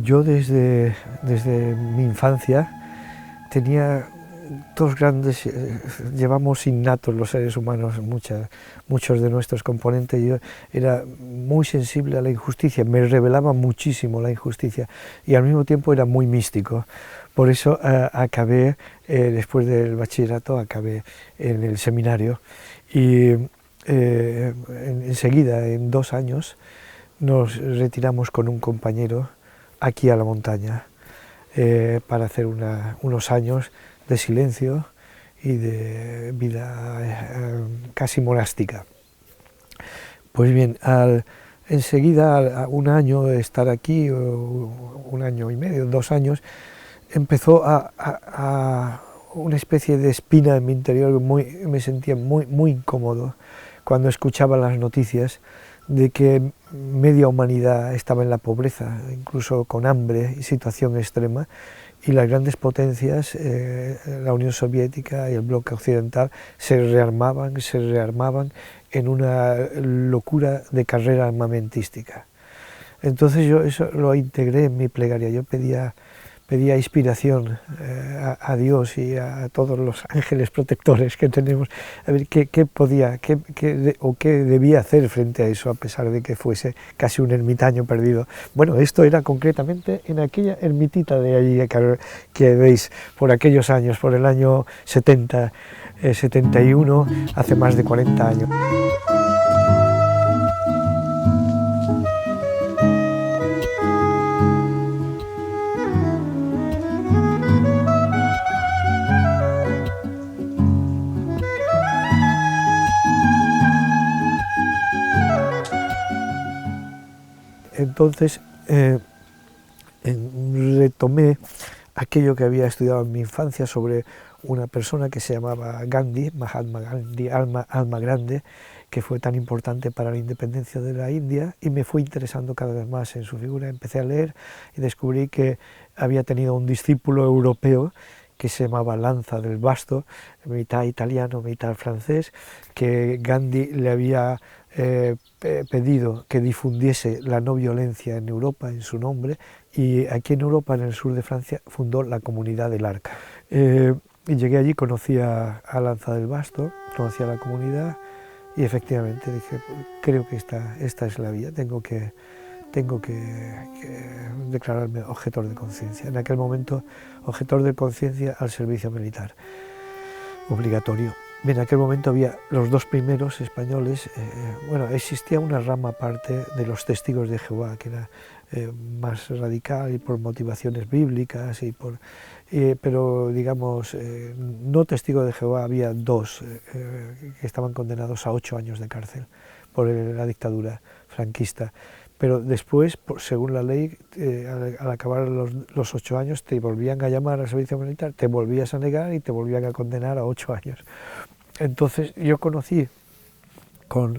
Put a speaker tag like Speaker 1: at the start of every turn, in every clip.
Speaker 1: Yo desde mi infancia tenía dos grandes, llevamos innatos los seres humanos, muchos de nuestros componentes. Yo era muy sensible a la injusticia, me revelaba muchísimo la injusticia y al mismo tiempo era muy místico. Por eso acabé, después del bachillerato, acabé en el seminario y enseguida, en 2 años, nos retiramos con un compañero aquí a la montaña para hacer unos años de silencio y de vida casi monástica. Pues bien, enseguida, a 1 año de estar aquí, 1 año y medio, 2 años, empezó a una especie de espina en mi interior, me sentía muy incómodo cuando escuchaba las noticias de que media humanidad estaba en la pobreza, incluso con hambre y situación extrema, y las grandes potencias, la Unión Soviética y el bloque occidental, se rearmaban en una locura de carrera armamentística. Entonces yo eso lo integré en mi plegaria, yo pedía inspiración a Dios y a todos los ángeles protectores que tenemos, a ver qué debía hacer frente a eso, a pesar de que fuese casi un ermitaño perdido. Bueno, esto era concretamente en aquella ermitita de allí que veis, por aquellos años, por el año 70, 71, hace más de 40 años. Entonces retomé aquello que había estudiado en mi infancia sobre una persona que se llamaba Gandhi, Mahatma Gandhi, alma grande, que fue tan importante para la independencia de la India, y me fui interesando cada vez más en su figura. Empecé a leer y descubrí que había tenido un discípulo europeo que se llamaba Lanza del Basto, mitad italiano, mitad francés, que Gandhi le había pedido que difundiese la no violencia en Europa en su nombre, y aquí en Europa, en el sur de Francia, fundó la Comunidad del Arca. Y llegué allí, conocí a Lanza del Basto, conocí a la comunidad y efectivamente dije, creo que esta es la vía, tengo que declararme objetor de conciencia. En aquel momento, objetor de conciencia al servicio militar, obligatorio. En aquel momento había los 2 primeros españoles, bueno, existía una rama aparte de los testigos de Jehová, que era más radical y por motivaciones bíblicas, pero digamos, no testigos de Jehová, había 2 que estaban condenados a 8 años de cárcel por la dictadura franquista. Pero después, según la ley, al acabar los 8 años, te volvían a llamar al servicio militar, te volvías a negar y te volvían a condenar a 8 años. Entonces yo conocí,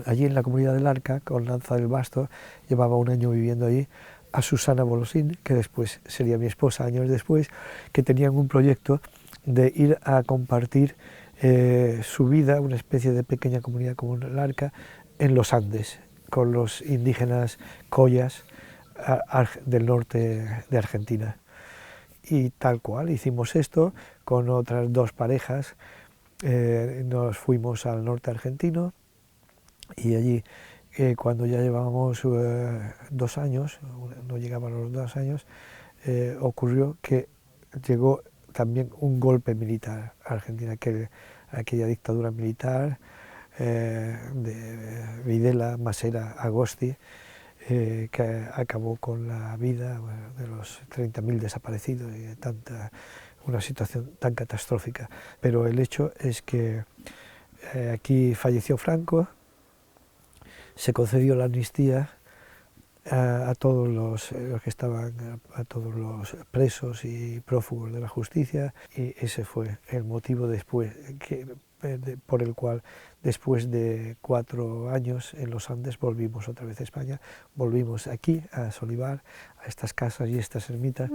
Speaker 1: allí en la Comunidad del Arca, con Lanza del Basto, llevaba 1 año viviendo allí, a Susana Bolosín, que después sería mi esposa años después, que tenían un proyecto de ir a compartir su vida, una especie de pequeña comunidad como el Arca, en los Andes, con los indígenas Collas del norte de Argentina. Y tal cual, hicimos esto con otras 2 parejas, nos fuimos al norte argentino y allí, cuando ya llevábamos 2 años, no llegaban los 2 años, ocurrió que llegó también un golpe militar a Argentina, aquella dictadura militar de Videla, Masera, Agosti, que acabó con la vida de los 30.000 desaparecidos y de una situación tan catastrófica. Pero el hecho es que aquí falleció Franco, se concedió la amnistía a todos los que estaban, a todos los presos y prófugos de la justicia, y ese fue el motivo después por el cual después de 4 años en los Andes volvimos otra vez a España, volvimos aquí a Solivar, a estas casas y estas ermitas.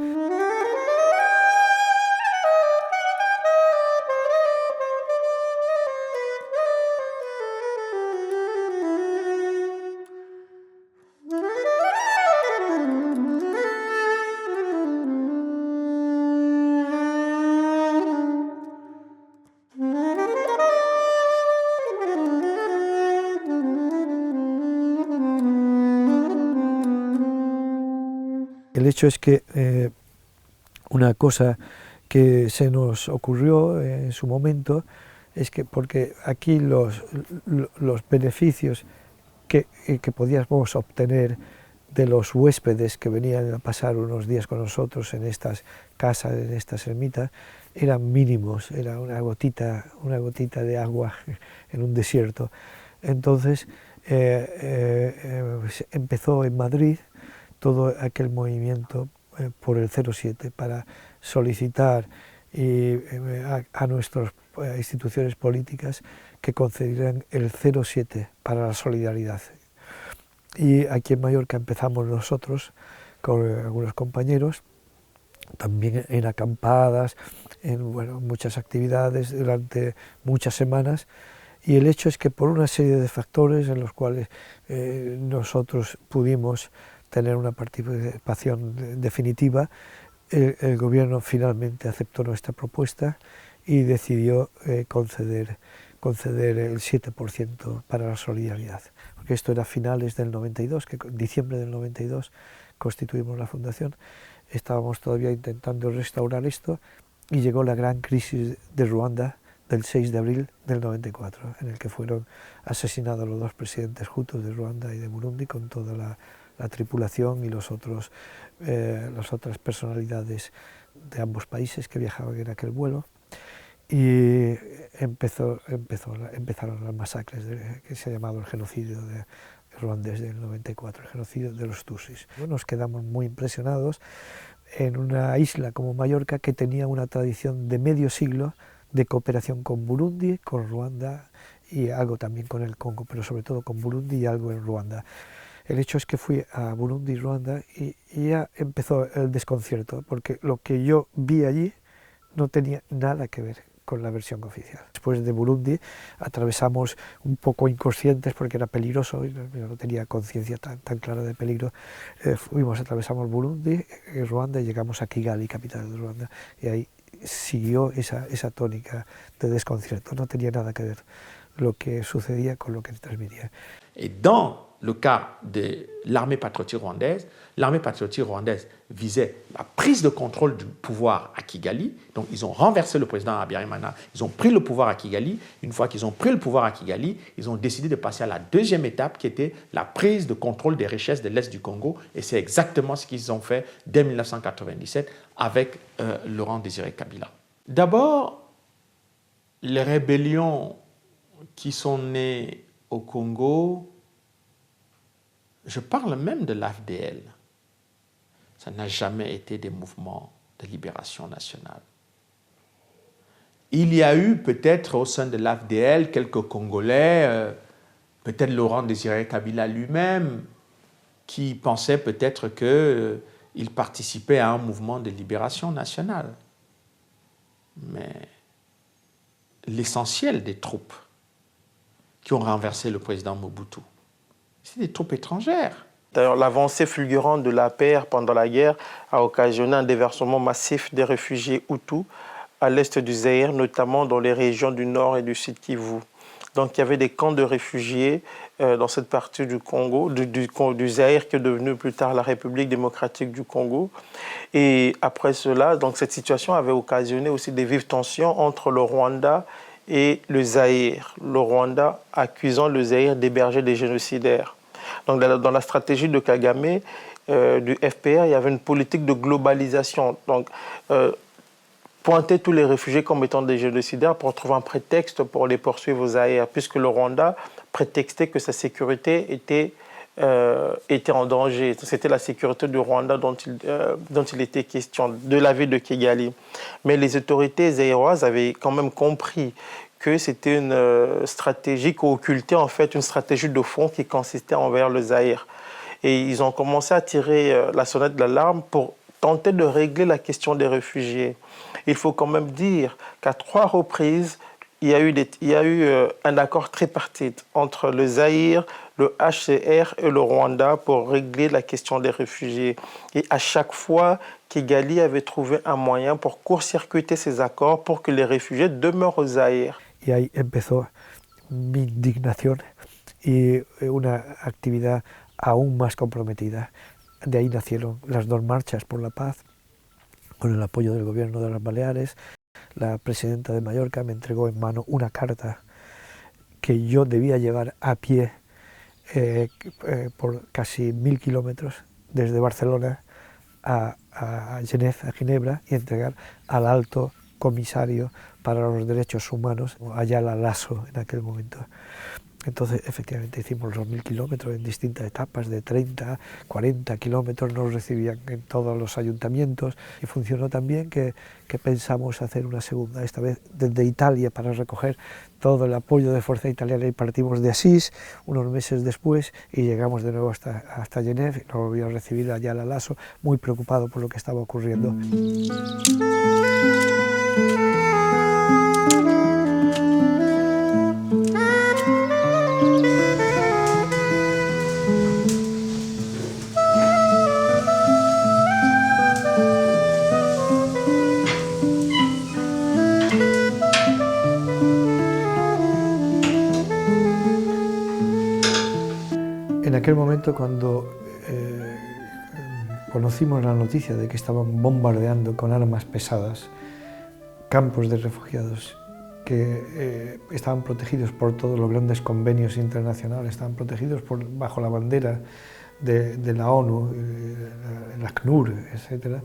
Speaker 1: el hecho es que una cosa que se nos ocurrió en su momento es que, porque aquí los beneficios que podíamos obtener de los huéspedes que venían a pasar unos días con nosotros en estas casas, en estas ermitas, eran mínimos, era una gotita de agua en un desierto. Entonces empezó en Madrid todo aquel movimiento por el 07 para solicitar a nuestras instituciones políticas que concedieran el 07 para la solidaridad. Y aquí en Mallorca empezamos nosotros con algunos compañeros, también en acampadas, en muchas actividades durante muchas semanas, y el hecho es que por una serie de factores en los cuales nosotros pudimos tener una participación definitiva, el gobierno finalmente aceptó nuestra propuesta y decidió conceder el 7% para la solidaridad. Porque esto era a finales del 92, que en diciembre del 92 constituimos la fundación, estábamos todavía intentando restaurar esto y llegó la gran crisis de Ruanda del 6 de abril del 94, en el que fueron asesinados los dos presidentes hutus de Ruanda y de Burundi con toda la tripulación y las otras personalidades de ambos países que viajaban en aquel vuelo. Y empezaron las masacres que se ha llamado el genocidio ruandés del 94, el genocidio de los Tutsis. Nos quedamos muy impresionados en una isla como Mallorca, que tenía una tradición de medio siglo de cooperación con Burundi, con Ruanda y algo también con el Congo, pero sobre todo con Burundi y algo en Ruanda. El hecho es que fui a Burundi y Ruanda y ya empezó el desconcierto, porque lo que yo vi allí no tenía nada que ver con la versión oficial. Después de Burundi atravesamos un poco inconscientes porque era peligroso, yo no tenía conciencia tan clara de peligro, atravesamos Burundi, Ruanda y llegamos a Kigali, capital de Ruanda, y ahí siguió esa tónica de desconcierto, no tenía nada que ver lo que sucedía con lo que transmitía.
Speaker 2: Et dans le cas de l'armée patriotique rwandaise visait la prise de contrôle du pouvoir à Kigali. Donc ils ont renversé le président Habyarimana, ils ont pris le pouvoir à Kigali. Une fois qu'ils ont pris le pouvoir à Kigali, ils ont décidé de passer à la deuxième étape qui était la prise de contrôle des richesses de l'Est du Congo. Et c'est exactement ce qu'ils ont fait dès 1997 avec Laurent Désiré Kabila. D'abord, les rébellions qui sont nées au Congo, je parle même de l'AFDL. Ça n'a jamais été des mouvements de libération nationale. Il y a eu peut-être au sein de l'AFDL quelques Congolais, peut-être Laurent Désiré Kabila lui-même, qui pensaient peut-être qu'il participait à un mouvement de libération nationale. Mais l'essentiel des troupes qui ont renversé le président Mobutu, c'est des troupes étrangères.
Speaker 3: D'ailleurs, l'avancée fulgurante de l'APR pendant la guerre a occasionné un déversement massif des réfugiés Hutus à l'est du Zaïre, notamment dans les régions du nord et du sud Kivu. Donc il y avait des camps de réfugiés dans cette partie du Congo, du Zaïre qui est devenu plus tard la République démocratique du Congo. Et après cela, donc cette situation avait occasionné aussi des vives tensions entre le Rwanda et le Zaïre. Le Rwanda accusant le Zaïre d'héberger des génocidaires. Donc dans la stratégie de Kagame, du FPR, il y avait une politique de globalisation. Donc pointer tous les réfugiés comme étant des génocidaires pour trouver un prétexte pour les poursuivre au Zaïre, puisque le Rwanda prétextait que sa sécurité était en danger. C'était la sécurité du Rwanda dont il était question, de la ville de Kigali. Mais les autorités zaïroises avaient quand même compris que c'était une stratégie qui occultait en fait une stratégie de fond qui consistait envers le Zaïre. Et ils ont commencé à tirer la sonnette d'alarme pour tenter de régler la question des réfugiés. Il faut quand même dire qu'à 3 reprises, il y a eu un accord tripartite entre le Zaïre, le HCR et le Rwanda pour régler la question des réfugiés. Et à chaque fois, Kigali avait trouvé un moyen pour court-circuiter ces accords pour que les réfugiés demeurent au Zaïre.
Speaker 1: Y ahí empezó mi indignación y una actividad aún más comprometida. De ahí nacieron las 2 marchas por la paz, con el apoyo del gobierno de las Baleares. La presidenta de Mallorca me entregó en mano una carta que yo debía llevar a pie por casi 1000 kilómetros desde Barcelona a Ginebra, y entregar al alto comisario para los derechos humanos, Ayala Lasso, en aquel momento. Entonces, efectivamente, hicimos los 1000 kilómetros en distintas etapas de 30, 40 kilómetros, nos recibían en todos los ayuntamientos, y funcionó tan bien que pensamos hacer una segunda, esta vez desde Italia, para recoger todo el apoyo de Fuerza Italiana, y partimos de Asís unos meses después y llegamos de nuevo hasta Ginebra, y nos volvió a recibir Ayala Lasso, muy preocupado por lo que estaba ocurriendo. En aquel momento, cuando conocimos la noticia de que estaban bombardeando con armas pesadas campos de refugiados que estaban protegidos por todos los grandes convenios internacionales, estaban protegidos bajo la bandera de la ONU, la ACNUR, etc.,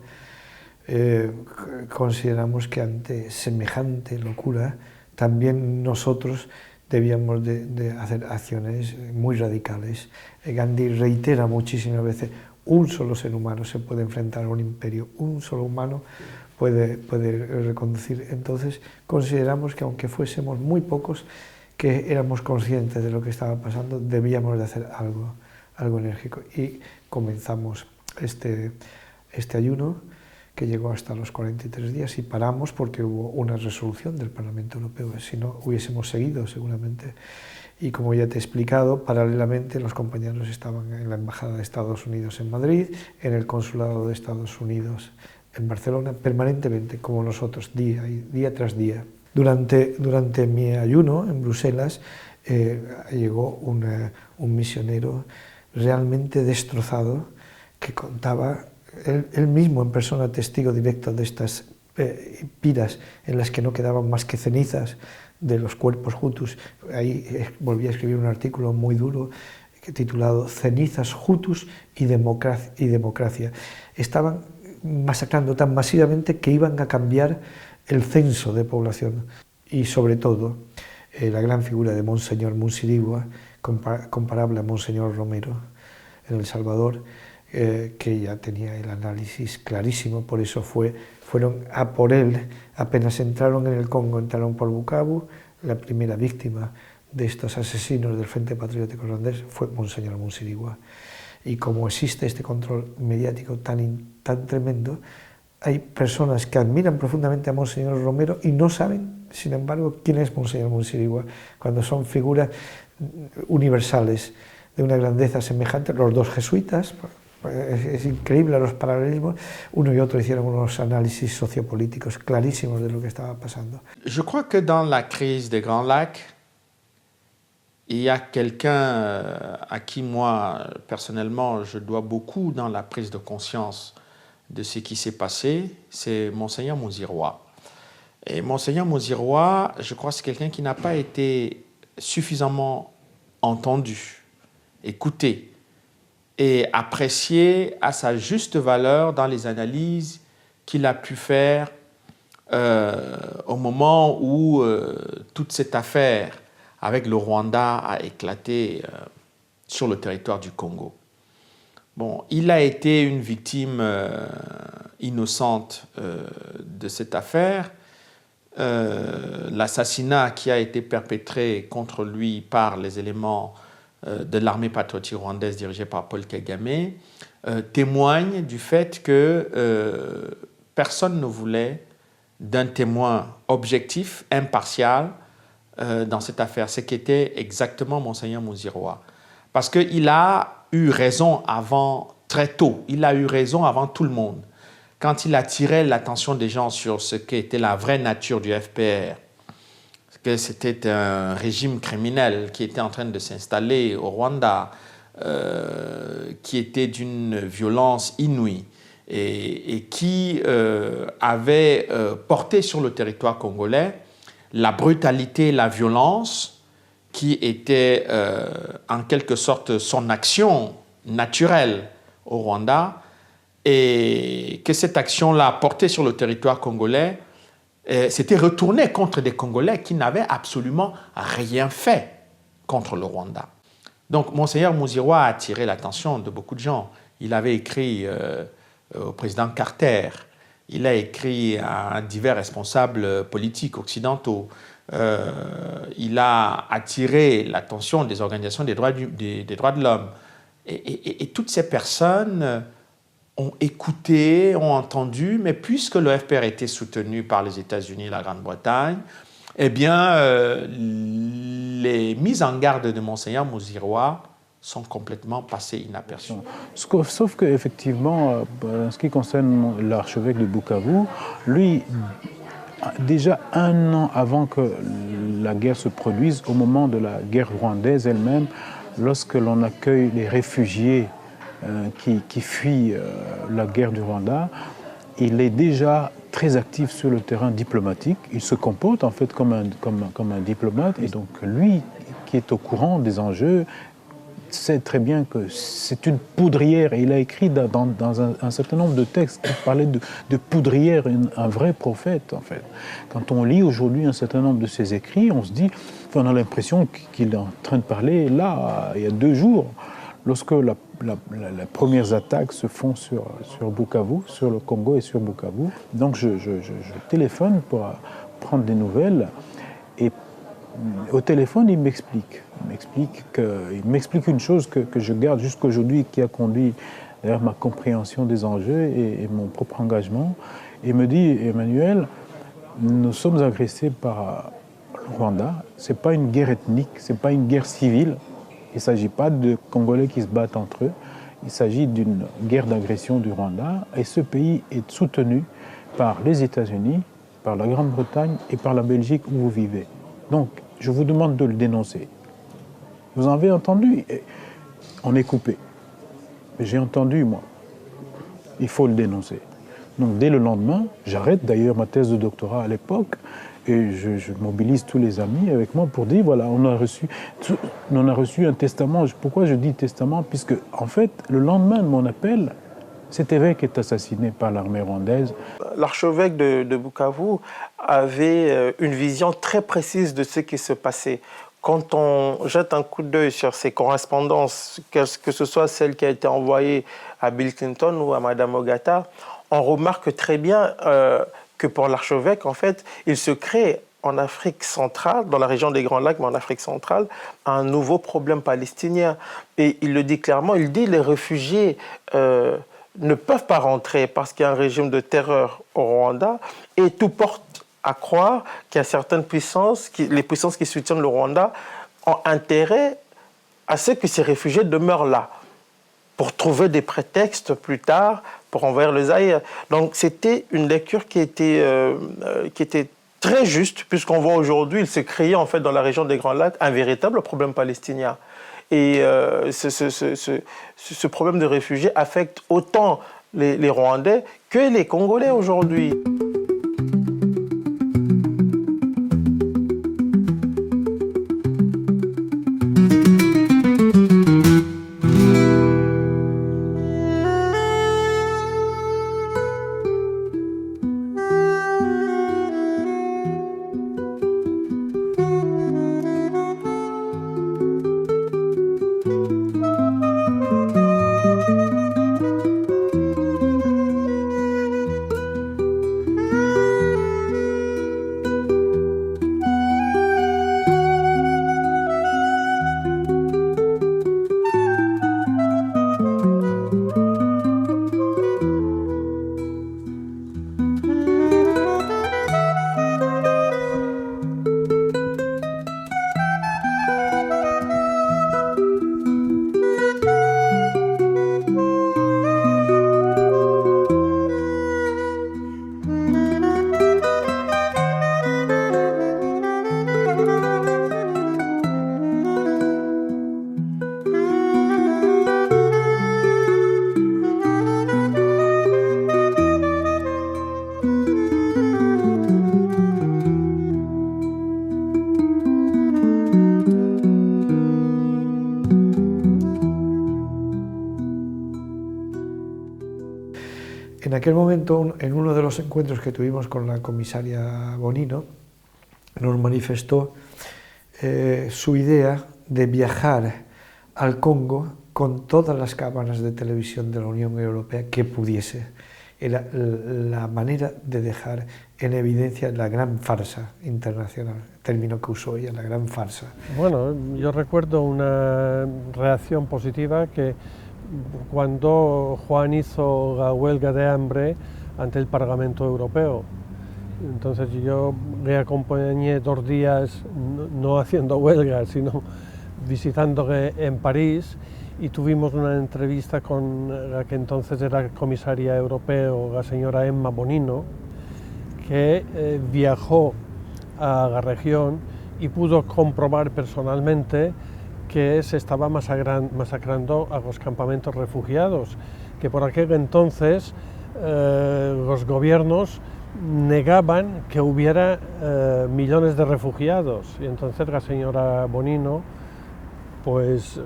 Speaker 1: consideramos que ante semejante locura también nosotros debíamos de hacer acciones muy radicales. Gandhi reitera muchísimas veces: un solo ser humano se puede enfrentar a un imperio, un solo humano puede reconducir. Entonces consideramos que, aunque fuésemos muy pocos, que éramos conscientes de lo que estaba pasando, debíamos de hacer algo enérgico, y comenzamos este ayuno, que llegó hasta los 43 días, y paramos porque hubo una resolución del Parlamento Europeo, si no hubiésemos seguido seguramente. Y como ya te he explicado, paralelamente los compañeros estaban en la Embajada de Estados Unidos en Madrid, en el Consulado de Estados Unidos en Barcelona, permanentemente, como nosotros, día tras día. Durante mi ayuno en Bruselas llegó un misionero realmente destrozado, que contaba, él mismo en persona, testigo directo de estas piras en las que no quedaban más que cenizas de los cuerpos hutus. Ahí volví a escribir un artículo muy duro titulado Cenizas, Hutus y democracia. Estaban masacrando tan masivamente que iban a cambiar el censo de población, y sobre todo la gran figura de Monseñor Munsirigua, comparable a Monseñor Romero en El Salvador, que ya tenía el análisis clarísimo. Por eso fueron a por él. Apenas entraron en el Congo, entraron por Bukavu. La primera víctima de estos asesinos del Frente Patriótico Ruandés fue Monseñor Munsirigua. Y como existe este control mediático tan tremendo, hay personas que admiran profundamente a Monseñor Romero y no saben, sin embargo, quién es Monseñor Munsirigua, cuando son figuras universales de una grandeza semejante. Los dos jesuitas, es increíble los paralelismos, uno y otro hicieron unos análisis sociopolíticos clarísimos de lo que estaba pasando.
Speaker 2: Je crois que dans la crise des Grands Lacs, il y a quelqu'un à qui moi, personnellement, je dois beaucoup dans la prise de conscience de ce qui s'est passé, c'est Monseigneur Munsirigua. Et Monseigneur Munsirigua, je crois que c'est quelqu'un qui n'a pas été suffisamment entendu, écouté et apprécié à sa juste valeur dans les analyses qu'il a pu faire au moment où toute cette affaire avec le Rwanda a éclaté sur le territoire du Congo. Bon, il a été une victime innocente de cette affaire. L'assassinat qui a été perpétré contre lui par les éléments de l'armée patriotique rwandaise dirigée par Paul Kagame témoigne du fait que personne ne voulait d'un témoin objectif, impartial, dans cette affaire, ce qu'était exactement Monseigneur Munsirigua. Parce qu'il a eu raison très tôt, il a eu raison avant tout le monde. Quand il attirait l'attention des gens sur ce qu'était la vraie nature du FPR, que c'était un régime criminel qui était en train de s'installer au Rwanda, qui était d'une violence inouïe et qui avait porté sur le territoire congolais la brutalité, la violence qui était en quelque sorte son action naturelle au Rwanda, et que cette action-là portée sur le territoire congolais s'était retournée contre des Congolais qui n'avaient absolument rien fait contre le Rwanda. Donc, Monseigneur Muziroa a attiré l'attention de beaucoup de gens. Il avait écrit au président Carter, il a écrit à divers responsables politiques occidentaux, il a attiré l'attention des organisations des droits de l'homme. Et toutes ces personnes ont écouté, ont entendu, mais puisque le FPR était soutenu par les États-Unis et la Grande-Bretagne, eh bien, les mises en garde de Monseigneur Muziroa sont complètement passées inaperçues.
Speaker 4: Sauf qu'effectivement, en ce qui concerne l'archevêque de Bukavu, lui, déjà 1 an avant que la guerre se produise, au moment de la guerre rwandaise elle-même, lorsque l'on accueille les réfugiés qui fuient la guerre du Rwanda, il est déjà très actif sur le terrain diplomatique. Il se comporte en fait comme un diplomate. Et donc lui, qui est au courant des enjeux, sait très bien que c'est une poudrière. Et il a écrit dans un certain nombre de textes qui parlaient de poudrière, un vrai prophète en fait. Quand on lit aujourd'hui un certain nombre de ses écrits, on se dit, on a l'impression qu'il est en train de parler là, il y a 2 jours, lorsque les premières attaques se font sur Bukavu, sur le Congo et sur Bukavu. Donc je téléphone pour prendre des nouvelles, et au téléphone il m'explique une chose que je garde jusqu'aujourd'hui, qui a conduit d'ailleurs ma compréhension des enjeux et mon propre engagement. Il me dit: Emmanuel, nous sommes agressés par le Rwanda, c'est pas une guerre ethnique, c'est pas une guerre civile. Il ne s'agit pas de Congolais qui se battent entre eux, il s'agit d'une guerre d'agression du Rwanda, et ce pays est soutenu par les États-Unis, par la Grande-Bretagne et par la Belgique où vous vivez. Donc, je vous demande de le dénoncer. Vous en avez entendu? On est coupé. J'ai entendu, moi. Il faut le dénoncer. Donc, dès le lendemain, j'arrête d'ailleurs ma thèse de doctorat à l'époque, et je mobilise tous les amis avec moi pour dire, voilà, on a reçu un testament. Pourquoi je dis testament? Puisque, en fait, le lendemain de mon appel, cet évêque est assassiné par l'armée rwandaise.
Speaker 3: L'archevêque de Bukavu avait une vision très précise de ce qui se passait. Quand on jette un coup d'œil sur ses correspondances, que ce soit celle qui a été envoyée à Bill Clinton ou à Madame Ogata, on remarque très bien que pour l'archevêque, en fait, il se crée en Afrique centrale, dans la région des Grands Lacs, mais en Afrique centrale, un nouveau problème palestinien. Et il le dit clairement, il dit les réfugiés ne peuvent pas rentrer parce qu'il y a un régime de terreur au Rwanda, et tout porte à croire qu'il y a certaines puissances, les puissances qui soutiennent le Rwanda, ont intérêt à ce que ces réfugiés demeurent là, pour trouver des prétextes plus tard pour envahir le Zaïre. Donc c'était une lecture qui était très juste, puisqu'on voit aujourd'hui, il s'est créé en fait dans la région des Grands Lacs un véritable problème palestinien. Et ce problème de réfugiés affecte autant les Rwandais que les Congolais aujourd'hui.
Speaker 1: aquel momento, en uno de los encuentros que tuvimos con la comisaria Bonino, nos manifestó su idea de viajar al Congo con todas las cámaras de televisión de la Unión Europea que pudiese. Era la manera de dejar en evidencia la gran farsa internacional, término que usó ella, la gran farsa.
Speaker 5: Bueno, yo recuerdo una reacción positiva que cuando Juan hizo la huelga de hambre ante el Parlamento Europeo. Entonces yo le acompañé 2 días, no haciendo huelga, sino visitándole en París, y tuvimos una entrevista con la que entonces era comisaria europea, la señora Emma Bonino, que viajó a la región y pudo comprobar personalmente que se estaba masacrando a los campamentos refugiados, que por aquel entonces los gobiernos negaban que hubiera millones de refugiados, y entonces la señora Bonino pues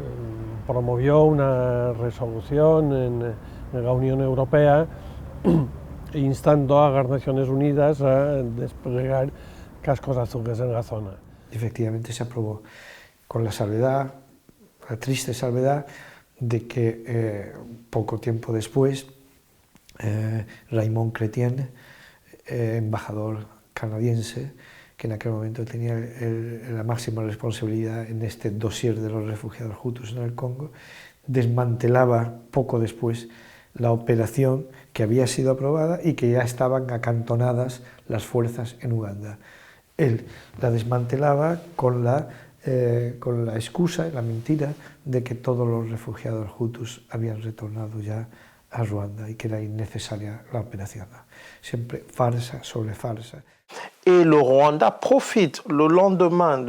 Speaker 5: promovió una resolución en la Unión Europea instando a las Naciones Unidas a desplegar cascos azules en la zona.
Speaker 1: Efectivamente se aprobó, con la salvedad, la triste salvedad, de que poco tiempo después Raymond Chrétien, embajador canadiense, que en aquel momento tenía la máxima responsabilidad en este dossier de los refugiados hutus en el Congo, desmantelaba poco después la operación que había sido aprobada y que ya estaban acantonadas las fuerzas en Uganda. Él la desmantelaba con la excusa, la mentira, de que todos los refugiados hutus habían retornado ya a Ruanda y que era innecesaria la operación. Siempre farsa sobre farsa.
Speaker 3: Et le Rwanda profite le lendemain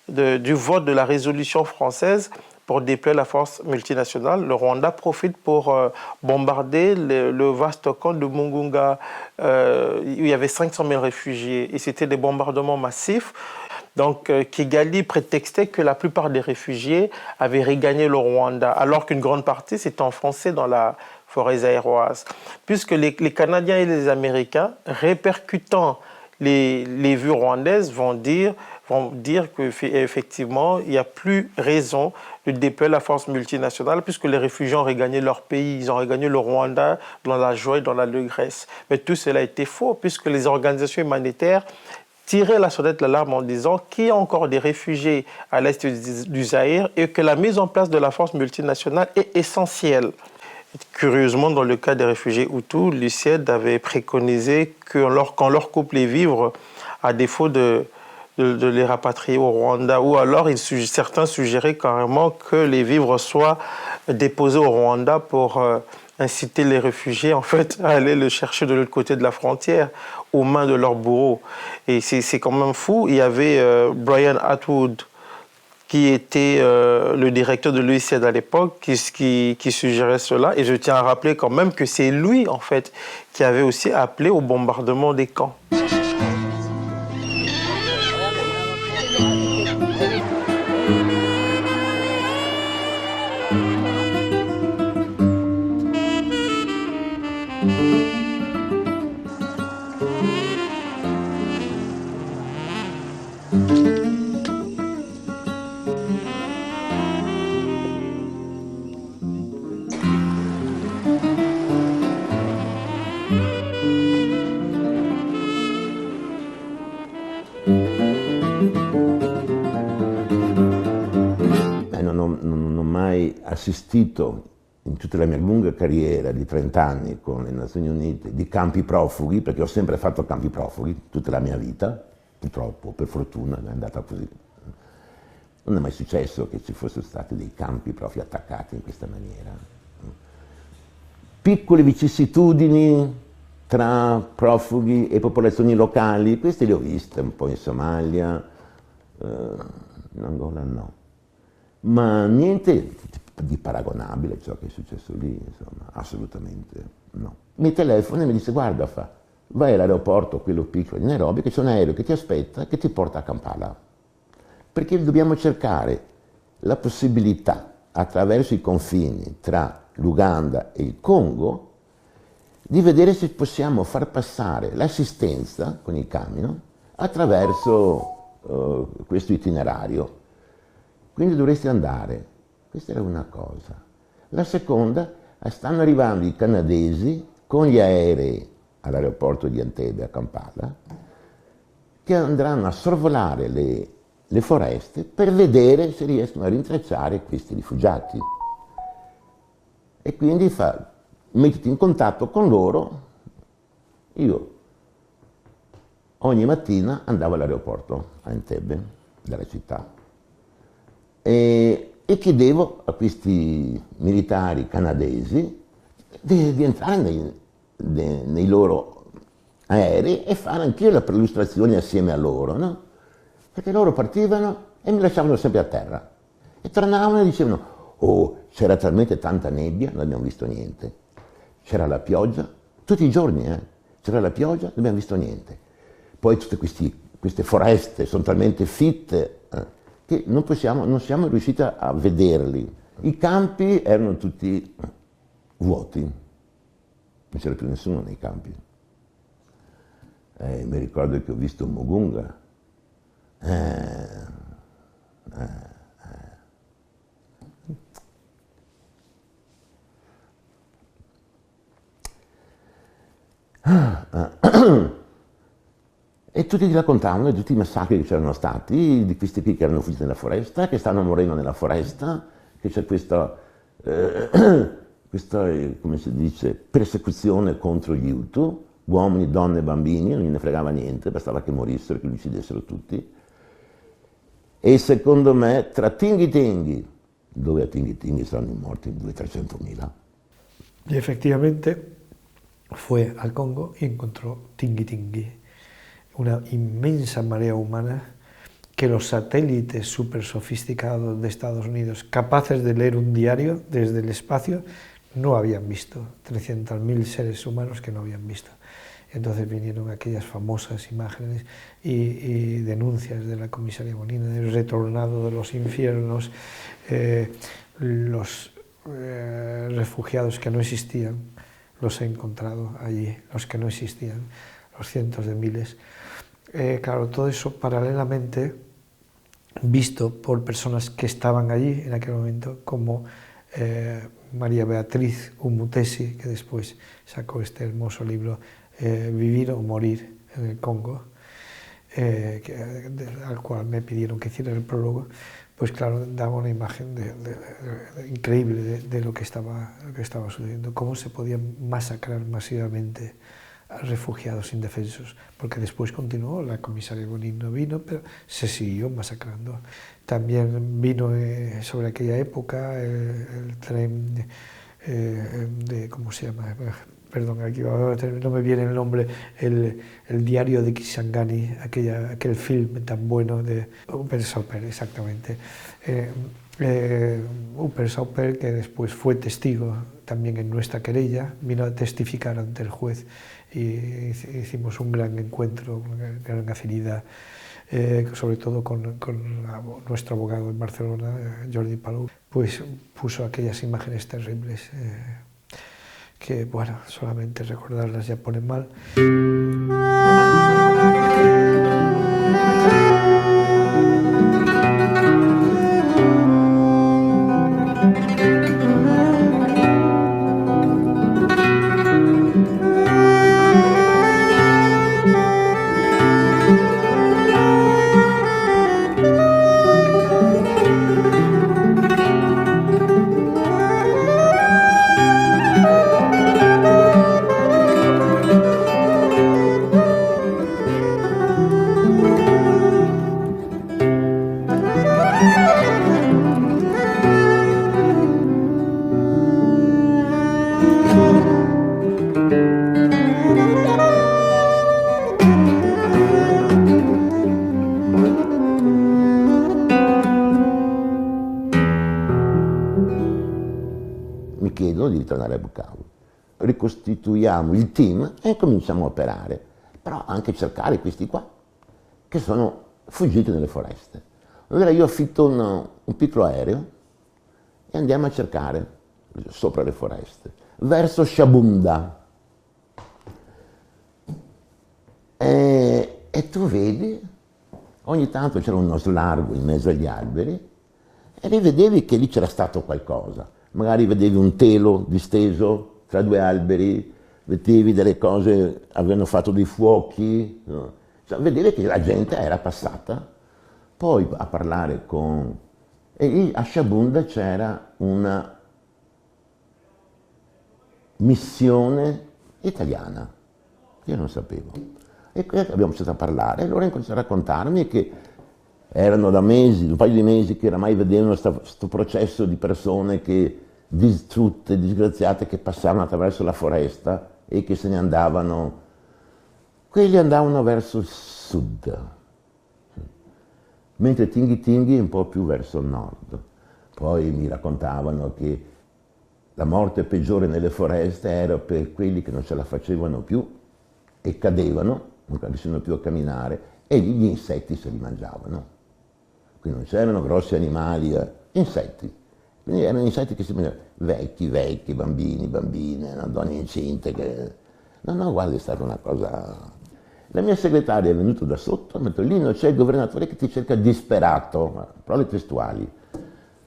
Speaker 3: du vote de la résolution française pour déployer la force multinationale. Le Rwanda profite pour bombarder le vaste camp de Mungunga, où il y avait 500 000 réfugiés, et c'était des bombardements massifs. Donc Kigali prétextait que la plupart des réfugiés avaient regagné le Rwanda, alors qu'une grande partie s'était enfoncée dans la forêt zaïroise. Puisque les Canadiens et les Américains, répercutant les vues rwandaises, vont dire qu'effectivement, il n'y a plus raison de déployer la force multinationale puisque les réfugiés ont regagné leur pays, ils ont regagné le Rwanda dans la joie et dans l'allégresse. Mais tout cela était faux puisque les organisations humanitaires tiraient la sonnette d'alarme en disant qu'il y a encore des réfugiés à l'est du Zaïre et que la mise en place de la force multinationale est essentielle. Curieusement, dans le cas des réfugiés Hutus, l'UCED avait préconisé qu'on leur coupe les vivres à défaut de les rapatrier au Rwanda, ou alors certains suggéraient carrément que les vivres soient déposés au Rwanda pour inciter les réfugiés en fait, à aller le chercher de l'autre côté de la frontière, aux mains de leurs bourreaux. Et c'est quand même fou. Il y avait Brian Atwood, qui était le directeur de l'UICED à l'époque, qui suggérait cela. Et je tiens à rappeler quand même que c'est lui, en fait, qui avait aussi appelé au bombardement des camps.
Speaker 6: Non ho mai assistito in tutta la mia lunga carriera di 30 anni con le Nazioni Unite di campi profughi, perché ho sempre fatto campi profughi tutta la mia vita, purtroppo, per fortuna è andata così. Non è mai successo che ci fossero stati dei campi profughi attaccati in questa maniera. Piccole vicissitudini tra profughi e popolazioni locali, queste le ho viste un po' in Somalia, in Angola no. Ma niente di paragonabile a ciò che è successo lì, insomma, assolutamente no. Mi telefona e mi dice: guarda, vai all'aeroporto, quello piccolo di Nairobi, che c'è un aereo che ti aspetta e che ti porta a Kampala. Perché dobbiamo cercare la possibilità, attraverso i confini tra l'Uganda e il Congo, di vedere se possiamo far passare l'assistenza con il camion attraverso questo itinerario. Quindi dovresti andare. Questa era una cosa. La seconda, stanno arrivando i canadesi con gli aerei all'aeroporto di Entebbe a Kampala, che andranno a sorvolare le foreste per vedere se riescono a rintracciare questi rifugiati. E quindi mettiti in contatto con loro. Io ogni mattina andavo all'aeroporto a Entebbe, dalla città, e chiedevo a questi militari canadesi di entrare nei loro aerei e fare anch'io la perlustrazione assieme a loro, no? Perché loro partivano e mi lasciavano sempre a terra. E tornavano e dicevano: oh, c'era talmente tanta nebbia, non abbiamo visto niente. C'era la pioggia, tutti i giorni, c'era la pioggia, non abbiamo visto niente. Poi tutte queste foreste sono talmente fitte che non siamo riusciti a vederli. I campi erano tutti vuoti, non c'era più nessuno nei campi. Mi ricordo che ho visto Mugunga. E tutti ti raccontavano di tutti i massacri che c'erano stati, di questi qui che erano fuggiti nella foresta, che stanno morendo nella foresta, che c'è questa come si dice, persecuzione contro gli Hutu, uomini, donne, bambini, non gliene fregava niente, bastava che morissero, che li uccidessero tutti. E secondo me tra Tinghi Tinghi, dove a Tinghi Tinghi saranno morti 200.000-300.000.
Speaker 1: Y efectivamente fue al Congo y encontró Tingui Tingui, una inmensa marea humana que los satélites súper sofisticados de Estados Unidos, capaces de leer un diario desde el espacio, no habían visto. 300.000 seres humanos que no habían visto. Entonces vinieron aquellas famosas imágenes y denuncias de la comisaría Bonino, del retornado de los infiernos, los refugiados que no existían, los he encontrado allí, los que no existían, los cientos de miles. Claro, todo eso paralelamente visto por personas que estaban allí en aquel momento, como María Beatriz Umutesi, que después sacó este hermoso libro, Vivir o Morir en el Congo, al cual me pidieron que hiciera el prólogo. Pues claro, daba una imagen increíble de lo que estaba sucediendo, cómo se podían masacrar masivamente a refugiados indefensos, porque después continuó, la comisaria Bonin no vino, pero se siguió masacrando. También vino sobre aquella época el tren de ¿cómo se llama? Perdón, aquí no me viene el nombre, el diario de Kisangani, aquel film tan bueno de Uper Sauper, exactamente. Uper Sauper, que después fue testigo también en nuestra querella, vino a testificar ante el juez y hicimos un gran encuentro, una gran afinidad, sobre todo con nuestro abogado en Barcelona, Jordi Palou, pues puso aquellas imágenes terribles que, bueno, solamente recordarlas ya pone mal.
Speaker 6: Mi chiedono di ritornare a Bukavu. Ricostituiamo il team e cominciamo a operare, però anche cercare questi qua che sono fuggiti nelle foreste. Allora io affitto un piccolo aereo e andiamo a cercare sopra le foreste, verso Shabunda. E tu vedi, ogni tanto c'era uno slargo in mezzo agli alberi e lì vedevi che lì c'era stato qualcosa. Magari vedevi un telo disteso tra due alberi, vedevi delle cose, avevano fatto dei fuochi, no? Cioè, vedevi che la gente era passata. Poi a parlare con... E lì a Sciabunda c'era una missione italiana, io non sapevo. E abbiamo cominciato a parlare e loro incominciarono a raccontarmi che erano da mesi, un paio di mesi, che oramai vedevano questo processo di persone che distrutte, disgraziate, che passavano attraverso la foresta e che se ne andavano. Quelli andavano verso il sud, mentre Tinghi Tinghi un po' più verso il nord. Poi mi raccontavano che la morte peggiore nelle foreste era per quelli che non ce la facevano più e cadevano, non riuscivano più a camminare, e gli insetti se li mangiavano. Quindi non c'erano grossi animali, insetti. Quindi erano insetti che si mangiavano, vecchi, bambini, bambine, donne incinte. No, guarda, è stata una cosa... La mia segretaria è venuta da sotto, mi ha detto, lì non c'è il governatore che ti cerca disperato, parole testuali.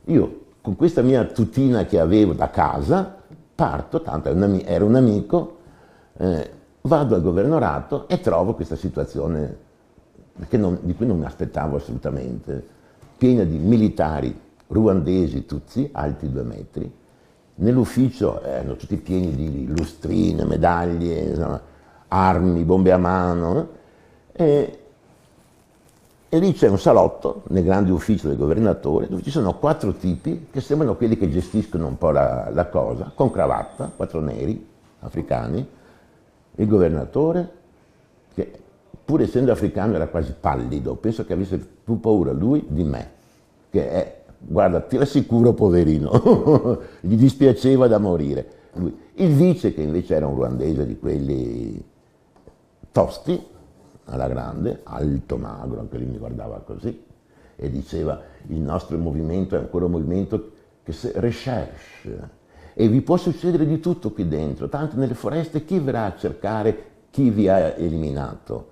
Speaker 6: Io, con questa mia tutina che avevo da casa, parto, tanto era un amico, vado al governorato e trovo questa situazione di cui non mi aspettavo assolutamente, piena di militari ruandesi, tutsi, alti 2 metri. Nell'ufficio erano tutti pieni di lustrine, medaglie, insomma, armi, bombe a mano, e lì c'è un salotto nel grande ufficio del governatore dove ci sono 4 tipi che sembrano quelli che gestiscono un po' la cosa, con cravatta, 4 neri africani, il governatore, che pur essendo africano era quasi pallido, penso che avesse più paura lui di me, che è, guarda, ti rassicuro poverino, gli dispiaceva da morire. Il vice, che invece era un ruandese di quelli tosti, alla grande, alto, magro, anche lui mi guardava così, e diceva, il nostro movimento è ancora un movimento che si recherche, e vi può succedere di tutto qui dentro, tanto nelle foreste chi verrà a cercare chi vi ha eliminato?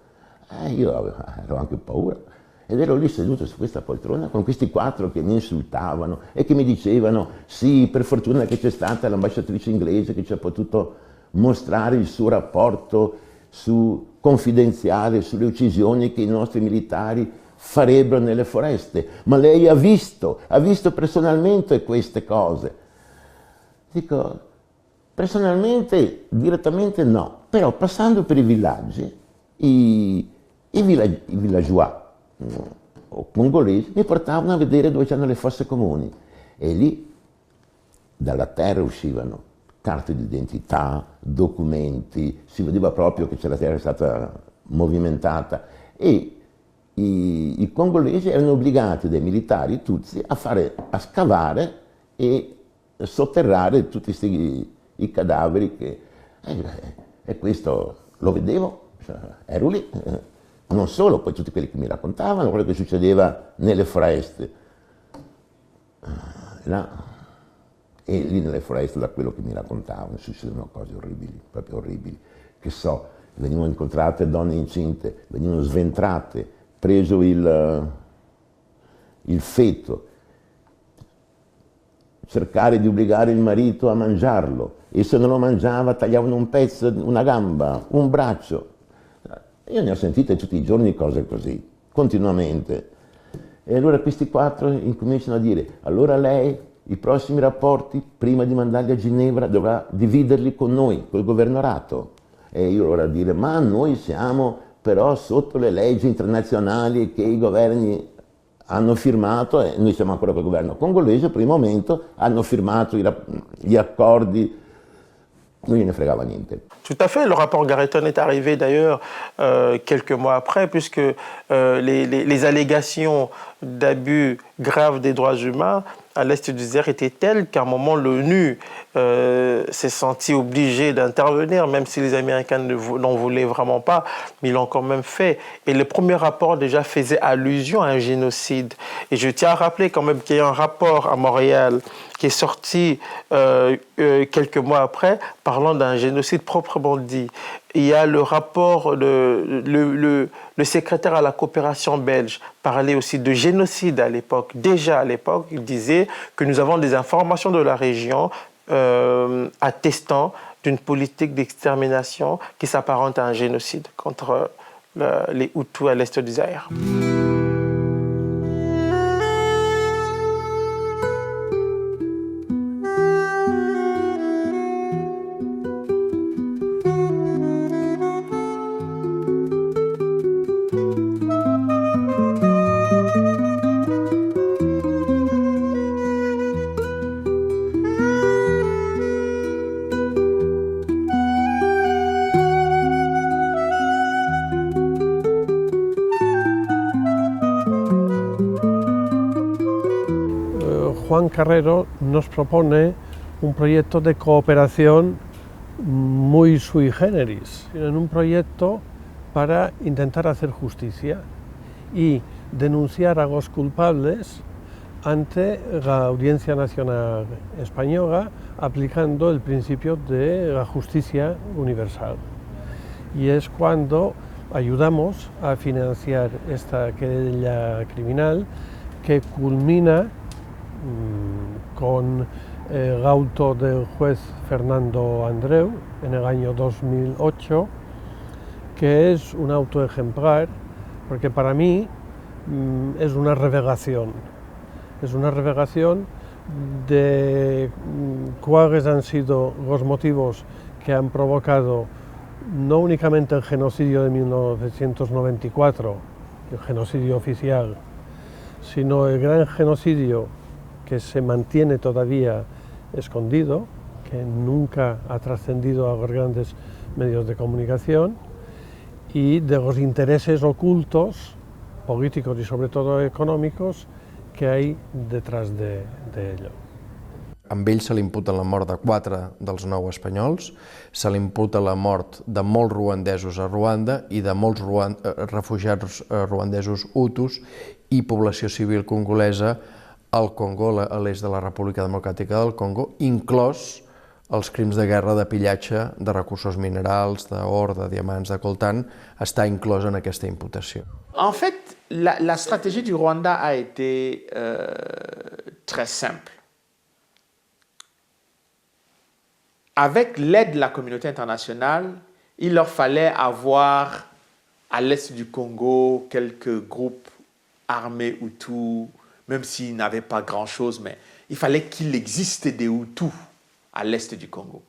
Speaker 6: Io avevo anche paura, ed ero lì seduto su questa poltrona con questi 4 che mi insultavano e che mi dicevano, sì, per fortuna che c'è stata l'ambasciatrice inglese che ci ha potuto mostrare il suo rapporto confidenziale sulle uccisioni che i nostri militari farebbero nelle foreste, ma lei ha visto personalmente queste cose. Dico, personalmente, direttamente no, però passando per i villaggi, i villageois o congolesi mi portavano a vedere dove c'erano le fosse comuni, e lì dalla terra uscivano carte di identità, documenti, si vedeva proprio che la terra è stata movimentata, e i congolesi erano obbligati dai militari tutsi a scavare e sotterrare tutti i cadaveri e questo lo vedevo, cioè, ero lì, non solo, poi tutti quelli che mi raccontavano quello che succedeva nelle foreste, e lì nelle foreste, da quello che mi raccontavano, succedevano cose orribili, proprio orribili, che so, venivano incontrate donne incinte, venivano sventrate, preso il feto, cercare di obbligare il marito a mangiarlo, e se non lo mangiava tagliavano un pezzo, una gamba, un braccio. Io ne ho sentite tutti i giorni cose così, continuamente. E allora questi 4 incominciano a dire, allora lei i prossimi rapporti, prima di mandarli a Ginevra, dovrà dividerli con noi, col governorato. E io allora dire, ma noi siamo però sotto le leggi internazionali che i governi hanno firmato, e noi siamo ancora col governo congolese, per il momento hanno firmato gli accordi, non gliene fregava niente.
Speaker 3: Tout à fait. Le rapport Garreton est arrivé d'ailleurs quelques mois après, puisque les allégations d'abus graves des droits humains à l'est du Zaïre étaient telles qu'à un moment l'ONU s'est senti obligé d'intervenir, même si les Américains n'en voulaient vraiment pas, mais ils l'ont quand même fait. Et le premier rapport déjà faisait allusion à un génocide. Et je tiens à rappeler quand même qu'il y a un rapport à Montréal qui est sorti quelques mois après, parlant d'un génocide proprement dit. Il y a le rapport, le secrétaire à la coopération belge parlait aussi de génocide à l'époque. Déjà à l'époque, il disait que nous avons des informations de la région attestant d'une politique d'extermination qui s'apparente à un génocide contre les Hutus à l'est du Zaïre.
Speaker 5: Juan Carrero nos propone un proyecto de cooperación muy sui generis, en un proyecto para intentar hacer justicia y denunciar a los culpables ante la Audiencia Nacional Española, aplicando el principio de la justicia universal. Y es cuando ayudamos a financiar esta querella criminal que culmina con el auto del juez Fernando Andreu en el año 2008, que es un auto ejemplar, porque para mí es una revelación. Es una revelación de cuáles han sido los motivos que han provocado no únicamente el genocidio de 1994, el genocidio oficial, sino el gran genocidio que se mantiene todavía escondido, que nunca ha trascendido a los grandes medios de comunicación, y de los intereses ocultos, políticos y sobre todo econòmics, que hay detrás de ello.
Speaker 7: Amb ell se li imputa la mort de 4 dels 9 espanyols, se li imputa la mort de molts ruandesos a Ruanda i de molts refugiats ruandesos hutus i població civil congolesa al Congo, a l'est de la República Democràtica del Congo, inclòs els crims de guerra de pillatge de recursos minerals, d'or, de diamants, de coltan, està inclòs en aquesta imputació.
Speaker 2: En fait, la stratégie du Rwanda a été très simple. Avec l'aide de la communauté internationale, il leur fallait avoir à l'est du Congo quelques groupes armés Hutus, même s'ils n'avaient pas grand-chose, mais il fallait qu'il existe des Hutus à l'est du Congo.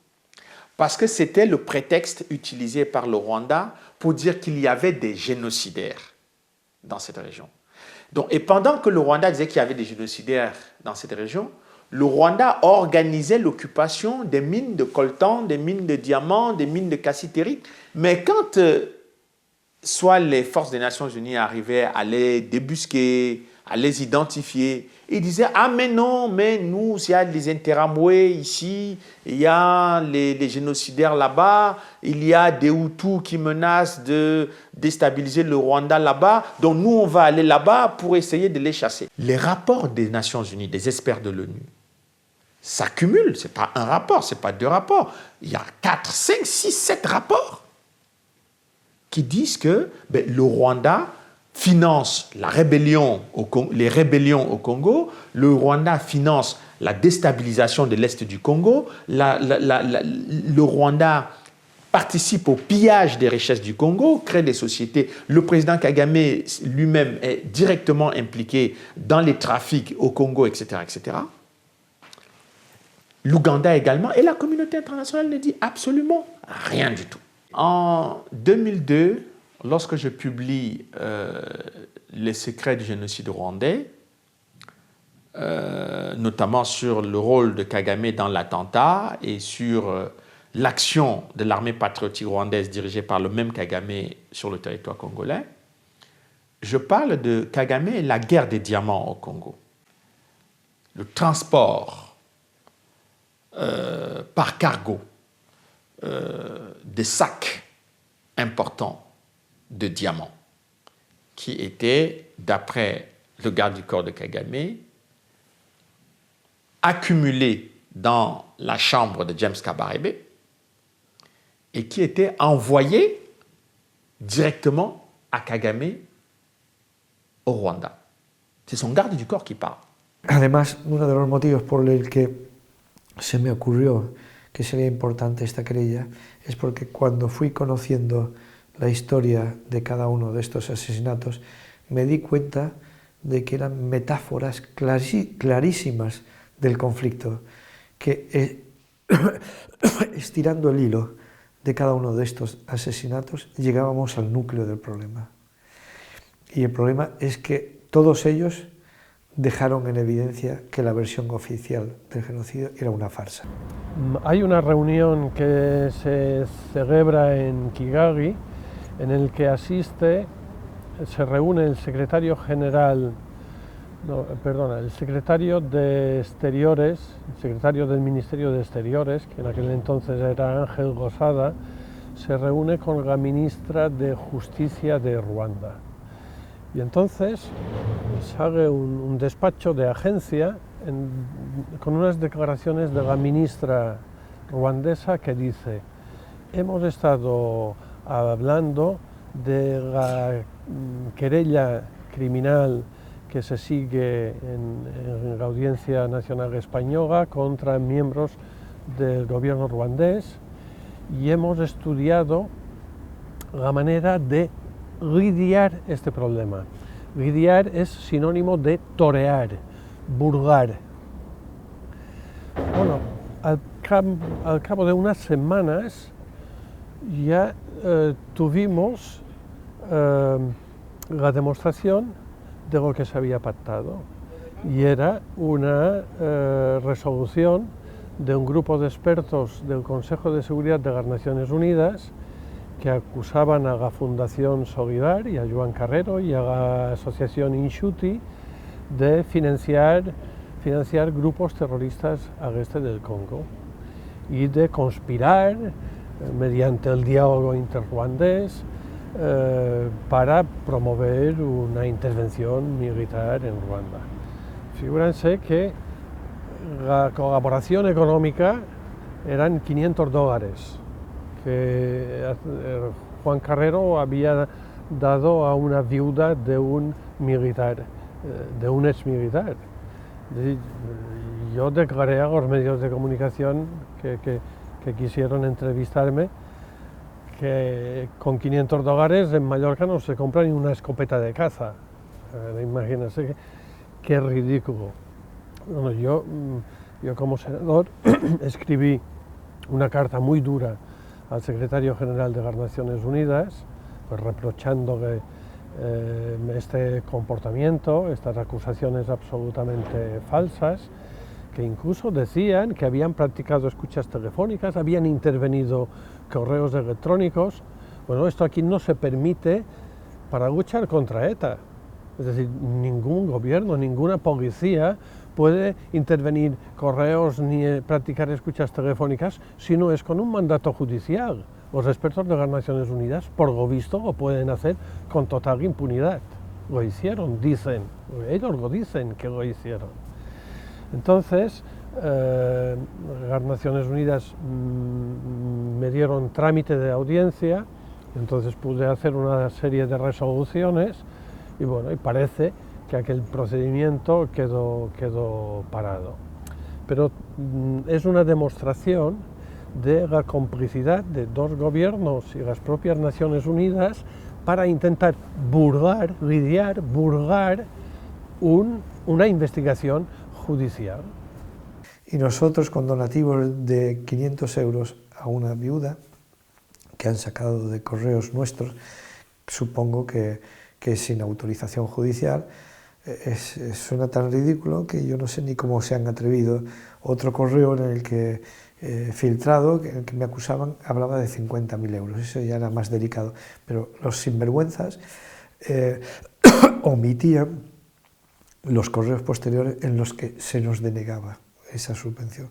Speaker 2: Parce que c'était le prétexte utilisé par le Rwanda pour dire qu'il y avait des génocidaires dans cette région. Donc, et pendant que le Rwanda disait qu'il y avait des génocidaires dans cette région, le Rwanda organisait l'occupation des mines de coltan, des mines de diamants, des mines de cassitérite. Mais quand soit les forces des Nations Unies arrivaient à les débusquer, à les identifier, ils disaient « Ah mais non, mais nous, il y a les Interamwe ici, il y a les génocidaires là-bas, il y a des Hutus qui menacent de déstabiliser le Rwanda là-bas, donc nous, on va aller là-bas pour essayer de les chasser. » Les rapports des Nations Unies, des experts de l'ONU, s'accumulent, ce n'est pas un rapport, ce n'est pas 2 rapports, il y a 4, 5, 6, 7 rapports qui disent que le Rwanda finance la rébellion les rébellions au Congo, le Rwanda finance la déstabilisation de l'Est du Congo, le Rwanda participe au pillage des richesses du Congo, crée des sociétés. Le président Kagame lui-même est directement impliqué dans les trafics au Congo, etc., etc. L'Ouganda également, et la communauté internationale ne dit absolument rien du tout. En 2002, lorsque je publie Les secrets du génocide rwandais, notamment sur le rôle de Kagame dans l'attentat et sur l'action de l'armée patriotique rwandaise dirigée par le même Kagame sur le territoire congolais, je parle de Kagame et la guerre des diamants au Congo. Le transport par cargo des sacs importants de diamants qui étaient, d'après le garde du corps de Kagame, accumulés dans la chambre de James Kabarebe et qui étaient envoyés directement à Kagame au Rwanda. C'est son garde du corps qui parle.
Speaker 1: Además, uno de los motivos por el que se me ocurrió que sería importante esta querella es porque cuando fui conociendo la historia de cada uno de estos asesinatos me di cuenta de que eran metáforas clarísimas del conflicto, que estirando el hilo de cada uno de estos asesinatos llegábamos al núcleo del problema. Y el problema es que todos ellos dejaron en evidencia que la versión oficial del genocidio era una farsa.
Speaker 5: Hay una reunión que se celebra en Kigali en el que se reúne el secretario general, el secretario de Exteriores, el secretario del Ministerio de Exteriores, que en aquel entonces era Ángel Gosada, se reúne con la ministra de Justicia de Ruanda. Y entonces sale un despacho de agencia con unas declaraciones de la ministra ruandesa que dice: hemos estado hablando de la querella criminal que se sigue en la Audiencia Nacional Española contra miembros del gobierno ruandés y hemos estudiado la manera de lidiar este problema. Lidiar es sinónimo de torear, burlar. Bueno, al cabo de unas semanas ya tuvimos la demostración de lo que se había pactado y era una resolución de un grupo de expertos del Consejo de Seguridad de las Naciones Unidas que acusaban a la Fundación Solidar y a Joan Carrero y a la Asociación Inshuti de financiar grupos terroristas al este del Congo y de conspirar mediante el diálogo interruandés para promover una intervención militar en Ruanda. Figúrense que la colaboración económica eran $500 que Juan Carrero había dado a una viuda de un militar, de un exmilitar. Yo declaré a los medios de comunicación que quisieron entrevistarme que con $500 en Mallorca no se compra ni una escopeta de caza. Imagínense qué ridículo. Bueno, yo como senador escribí una carta muy dura al secretario general de las Naciones Unidas, pues reprochándole este comportamiento, estas acusaciones absolutamente falsas, que incluso decían que habían practicado escuchas telefónicas, habían intervenido correos electrónicos. Bueno, esto aquí no se permite para luchar contra ETA. Es decir, ningún gobierno, ninguna policía puede intervenir correos ni practicar escuchas telefónicas si no es con un mandato judicial. Los expertos de las Naciones Unidas, por lo visto, lo pueden hacer con total impunidad. Lo hicieron, dicen. Ellos lo dicen que lo hicieron. Entonces, las Naciones Unidas me dieron trámite de audiencia, entonces pude hacer una serie de resoluciones y bueno, y parece que aquel procedimiento quedó parado. Pero es una demostración de la complicidad de dos gobiernos y las propias Naciones Unidas para intentar burlar una investigación judicial.
Speaker 1: Y nosotros, con donativos de 500 euros a una viuda que han sacado de correos nuestros, supongo que sin autorización judicial, suena tan ridículo que yo no sé ni cómo se han atrevido. Otro correo en el que filtrado, en el que me acusaban, hablaba de 50.000 euros, eso ya era más delicado, pero los sinvergüenzas omitían los correos posteriores en los que se nos denegaba esa subvención.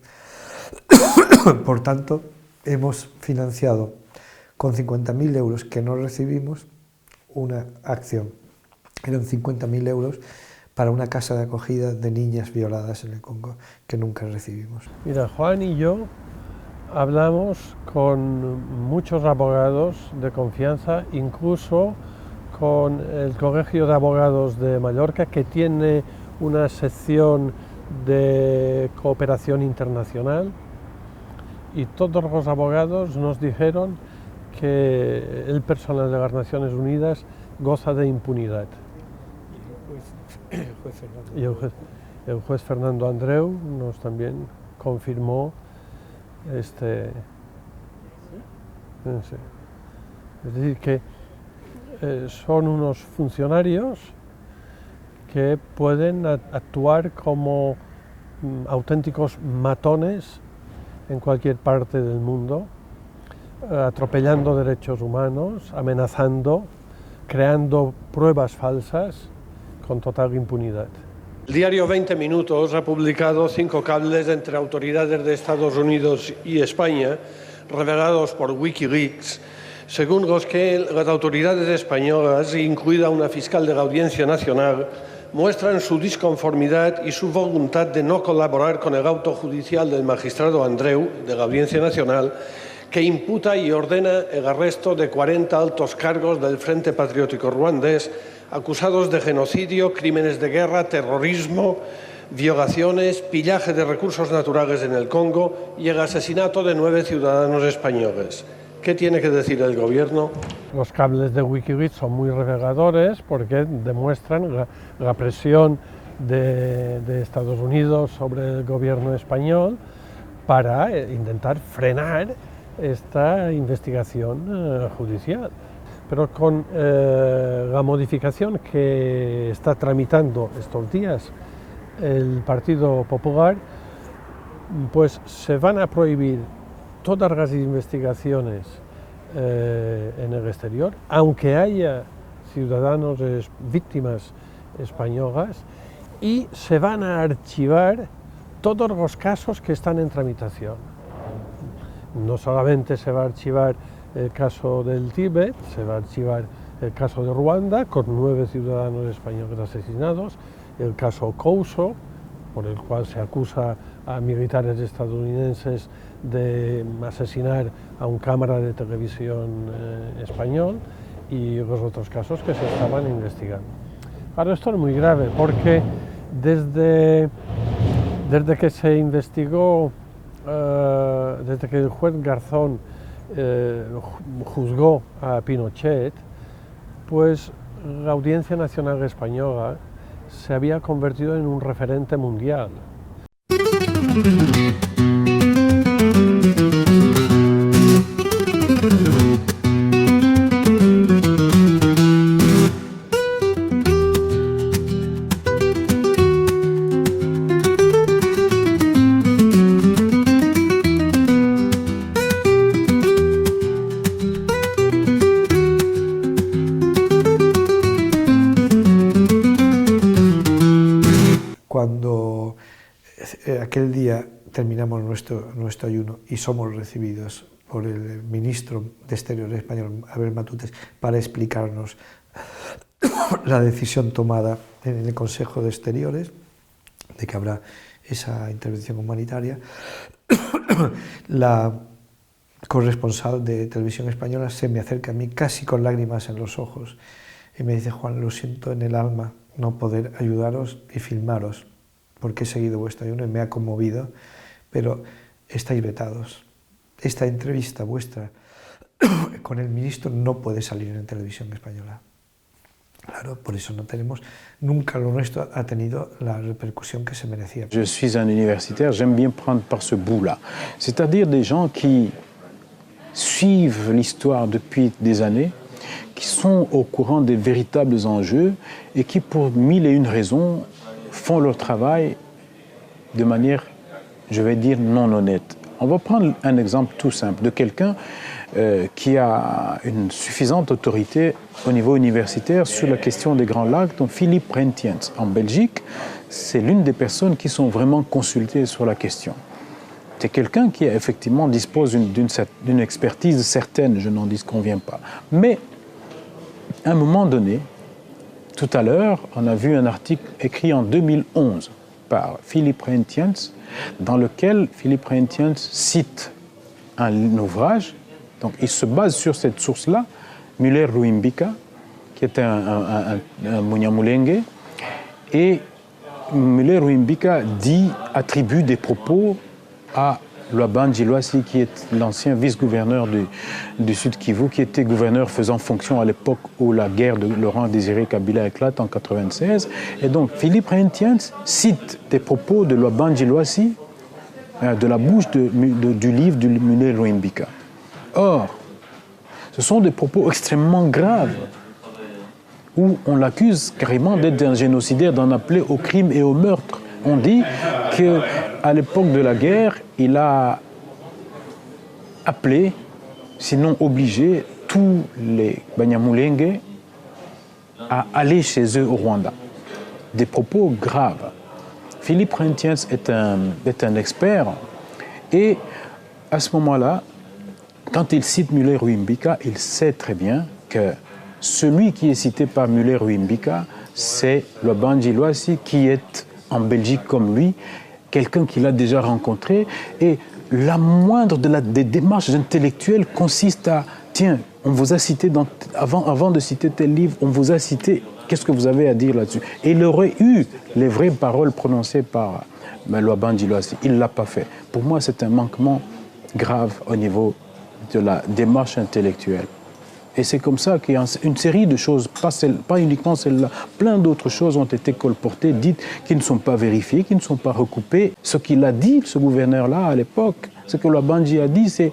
Speaker 1: Por tanto, hemos financiado con 50.000 euros que no recibimos una acción. Eran 50.000 euros para una casa de acogida de niñas violadas en el Congo, que nunca recibimos.
Speaker 5: Mira, Juan y yo hablamos con muchos abogados de confianza, incluso con el Colegio de Abogados de Mallorca, que tiene una sección de cooperación internacional, y todos los abogados nos dijeron que el personal de las Naciones Unidas goza de impunidad. Y el juez Fernando Andreu nos también confirmó es decir, que son unos funcionarios que pueden actuar como auténticos matones en cualquier parte del mundo, atropellando derechos humanos, amenazando, creando pruebas falsas con total impunidad.
Speaker 8: El diario 20 Minutos ha publicado 5 cables entre autoridades de Estados Unidos y España, revelados por Wikileaks, según los que las autoridades españolas, incluida una fiscal de la Audiencia Nacional, muestran su disconformidad y su voluntad de no colaborar con el auto judicial del magistrado Andreu, de la Audiencia Nacional, que imputa y ordena el arresto de 40 altos cargos del Frente Patriótico Ruandés, acusados de genocidio, crímenes de guerra, terrorismo, violaciones, pillaje de recursos naturales en el Congo y el asesinato de 9 ciudadanos españoles. ¿Qué tiene que decir el Gobierno?
Speaker 5: Los cables de Wikileaks son muy reveladores porque demuestran la presión de Estados Unidos sobre el Gobierno español para intentar frenar esta investigación judicial. Pero con la modificación que está tramitando estos días el Partido Popular, pues se van a prohibir todas las investigaciones en el exterior, aunque haya ciudadanos víctimas españolas, y se van a archivar todos los casos que están en tramitación. No solamente se va a archivar el caso del Tíbet, se va a archivar el caso de Ruanda, con 9 ciudadanos españoles asesinados, el caso Couso, por el cual se acusa a militares estadounidenses de asesinar a un cámara de televisión español, y los otros casos que se estaban investigando. Claro, esto es muy grave porque desde que se investigó, desde que el juez Garzón juzgó a Pinochet, pues la Audiencia Nacional Española se había convertido en un referente mundial.
Speaker 1: Cuando aquel día terminamos nuestro ayuno y somos recibidos por el ministro de Exteriores español, Abel Matutes, para explicarnos la decisión tomada en el Consejo de Exteriores de que habrá esa intervención humanitaria, la corresponsal de Televisión Española se me acerca a mí casi con lágrimas en los ojos y me dice: Juan, lo siento en el alma no poder ayudaros y filmaros, porque he seguido vuestro ayuno y me ha conmovido, pero estáis vetados. Esta entrevista vuestra con el ministro no puede salir en Televisión Española. Claro, por eso no tenemos, nunca lo nuestro ha tenido la repercusión que se merecía.
Speaker 4: Je suis un universitaire, j'aime bien prendre par ce bout-là. C'est-à-dire des gens qui suivent l'histoire depuis des années, qui sont au courant des véritables enjeux et qui, pour 1001 raisons, font leur travail de manière, je vais dire, non honnête. On va prendre un exemple tout simple de quelqu'un qui a une suffisante autorité au niveau universitaire sur la question des Grands Lacs, dont Philippe Rentiens en Belgique. C'est l'une des personnes qui sont vraiment consultées sur la question. C'est quelqu'un qui effectivement dispose d'une expertise certaine, je n'en disconviens pas. Mais à un moment donné, tout à l'heure, on a vu un article écrit en 2011 par Philippe Reintjens, dans lequel Philippe Reintjens cite un ouvrage. Donc il se base sur cette source-là, Müller-Ruimbika, qui était un Munyamulenge, et Müller-Ruimbika attribue des propos à Laban Djilwassi, qui est l'ancien vice-gouverneur du Sud Kivu, qui était gouverneur faisant fonction à l'époque où la guerre de Laurent Désiré Kabila éclate en 1996. Et donc Philippe Reintjens cite des propos de Laban Djilwassi de la bouche du livre du Müller-Ruimbika. Or, ce sont des propos extrêmement graves, où on l'accuse carrément d'être un génocidaire, d'en appeler au crime et au meurtre. On dit qu'à l'époque de la guerre, il a appelé, sinon obligé, tous les Banyamulenge à aller chez eux au Rwanda. Des propos graves. Philippe Reintjens est un expert, et à ce moment-là, quand il cite Müller-Ruimbika, il sait très bien que celui qui est cité par Müller-Ruimbika, c'est Laban Djilwassi, qui est en Belgique comme lui, quelqu'un qu'il a déjà rencontré. Et la moindre des démarches intellectuelles consiste à, tiens, on vous a cité, avant de citer tel livre, on vous a cité, qu'est-ce que vous avez à dire là-dessus? Et il aurait eu les vraies paroles prononcées par Laban Djilwassi. Il ne l'a pas fait. Pour moi, c'est un manquement grave au niveau de la démarche intellectuelle. Et c'est comme ça qu'il y a une série de choses, pas uniquement celle-là, plein d'autres choses ont été colportées, dites, qui ne sont pas vérifiées, qui ne sont pas recoupées. Ce qu'il a dit, ce gouverneur-là, à l'époque, ce que Laban Dji a dit, c'est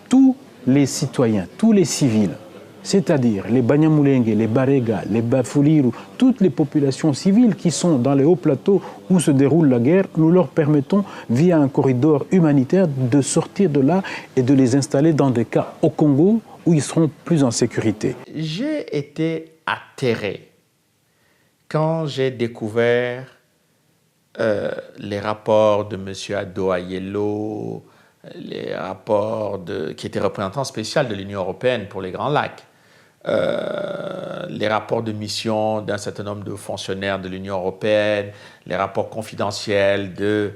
Speaker 4: tous les citoyens, tous les civils, c'est-à-dire les Banyamulenge, les Barega, les Bafuliru, toutes les populations civiles qui sont dans les hauts plateaux où se déroule la guerre, nous leur permettons, via un corridor humanitaire, de sortir de là et de les installer dans des cas au Congo, où ils seront plus en sécurité.
Speaker 2: J'ai été atterré quand j'ai découvert les rapports de M. Ado Ayello, les rapports qui était représentant spécial de l'Union européenne pour les Grands Lacs, les rapports de mission d'un certain nombre de fonctionnaires de l'Union européenne, les rapports confidentiels de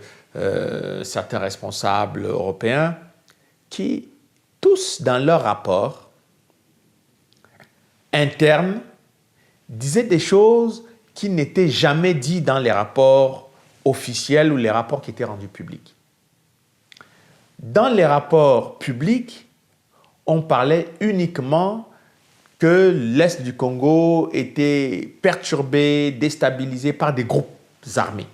Speaker 2: certains responsables européens qui, tous dans leurs rapports internes, disaient des choses qui n'étaient jamais dites dans les rapports officiels ou les rapports qui étaient rendus publics. Dans les rapports publics, on parlait uniquement que l'Est du Congo était perturbé, déstabilisé par des groupes armés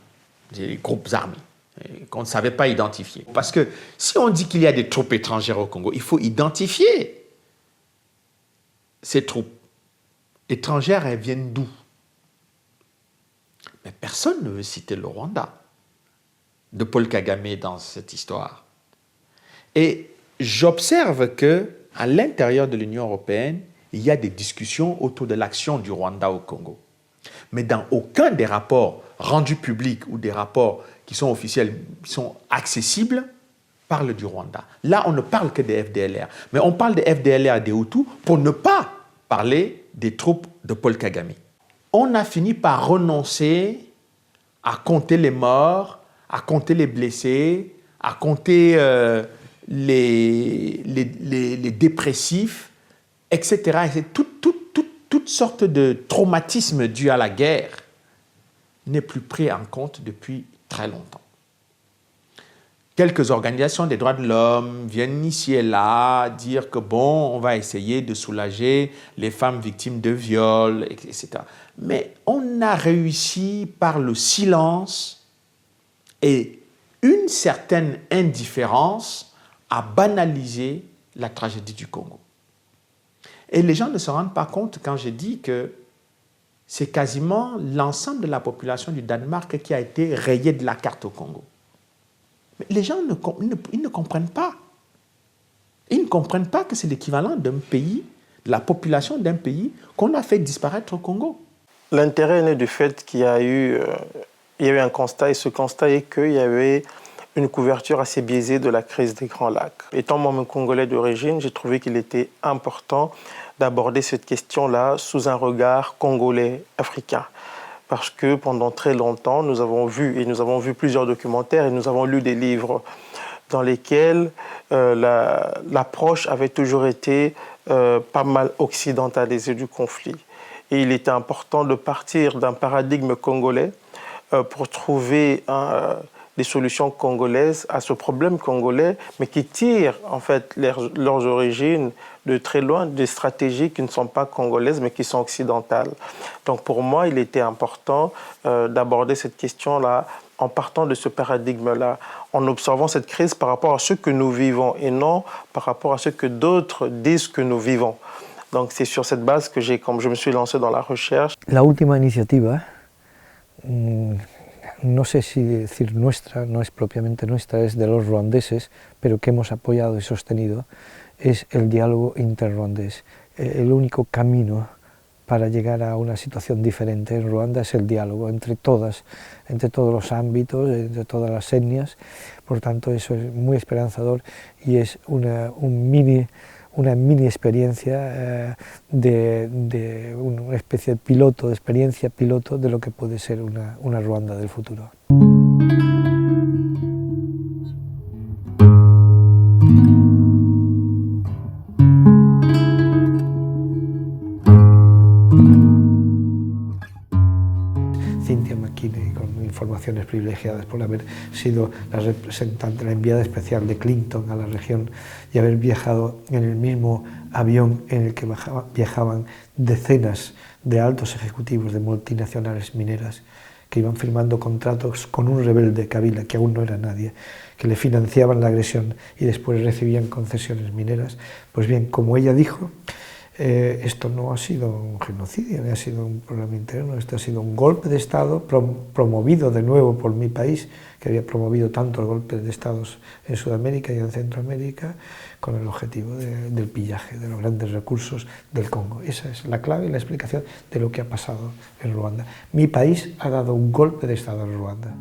Speaker 2: qu'on ne savait pas identifier. Parce que si on dit qu'il y a des troupes étrangères au Congo, il faut identifier ces troupes étrangères. Elles viennent d'où? Mais personne ne veut citer le Rwanda de Paul Kagame dans cette histoire. Et j'observe qu'à l'intérieur de l'Union européenne, il y a des discussions autour de l'action du Rwanda au Congo. Mais dans aucun des rapports rendus publics ou des rapports qui sont officiels, qui sont accessibles, parle du Rwanda. Là, on ne parle que des FDLR. Mais on parle des FDLR et des Hutus pour ne pas parler des troupes de Paul Kagame. On a fini par renoncer à compter les morts, à compter les blessés, à compter les dépressifs, etc. Et c'est toutes sortes de traumatismes dus à la guerre n'est plus pris en compte depuis très longtemps. Quelques organisations des droits de l'homme viennent ici et là dire que bon, on va essayer de soulager les femmes victimes de viols, etc. Mais on a réussi par le silence et une certaine indifférence à banaliser la tragédie du Congo. Et les gens ne se rendent pas compte quand je dis que c'est quasiment l'ensemble de la population du Danemark qui a été rayée de la carte au Congo. Mais les gens ils ne comprennent pas. Ils ne comprennent pas que c'est l'équivalent d'un pays, de la population d'un pays qu'on a fait disparaître au Congo.
Speaker 3: L'intérêt est né du fait qu'il y a eu un constat, et ce constat est qu'il y avait une couverture assez biaisée de la crise des Grands Lacs. Étant moi-même congolais d'origine, j'ai trouvé qu'il était important d'aborder cette question-là sous un regard congolais-africain. Parce que pendant très longtemps, nous avons vu plusieurs documentaires et nous avons lu des livres dans lesquels l'approche avait toujours été pas mal occidentalisée du conflit. Et il était important de partir d'un paradigme congolais pour trouver des solutions congolaises à ce problème congolais, mais qui tirent en fait leurs origines de très loin, des stratégies qui ne sont pas congolaises, mais qui sont occidentales. Donc pour moi, il était important d'aborder cette question-là en partant de ce paradigme-là, en observant cette crise par rapport à ce que nous vivons et non par rapport à ce que d'autres disent que nous vivons. Donc c'est sur cette base que comme je me suis lancé dans la recherche.
Speaker 1: La última iniciativa, no sé si decir nuestra, no es propiamente nuestra, es de los ruandeses, pero que hemos apoyado y sostenido, es el diálogo interruandés. El único camino para llegar a una situación diferente en Ruanda es el diálogo entre todos los ámbitos, entre todas las etnias. Por tanto, eso es muy esperanzador y es una mini experiencia de una especie de piloto, de experiencia piloto de lo que puede ser una Ruanda del futuro. Cynthia McKinney, con informaciones privilegiadas por haber sido la representante, la enviada especial de Clinton a la región y haber viajado en el mismo avión en el que viajaban decenas de altos ejecutivos de multinacionales mineras que iban firmando contratos con un rebelde Kabila, que aún no era nadie, que le financiaban la agresión y después recibían concesiones mineras. Pues bien, como ella dijo, esto no ha sido un genocidio, ni ha sido un problema interno, esto ha sido un golpe de Estado promovido de nuevo por mi país, que había promovido tantos golpes de Estados en Sudamérica y en Centroamérica, con el objetivo del pillaje de los grandes recursos del Congo. Esa es la clave y la explicación de lo que ha pasado en Ruanda. Mi país ha dado un golpe de Estado en Ruanda.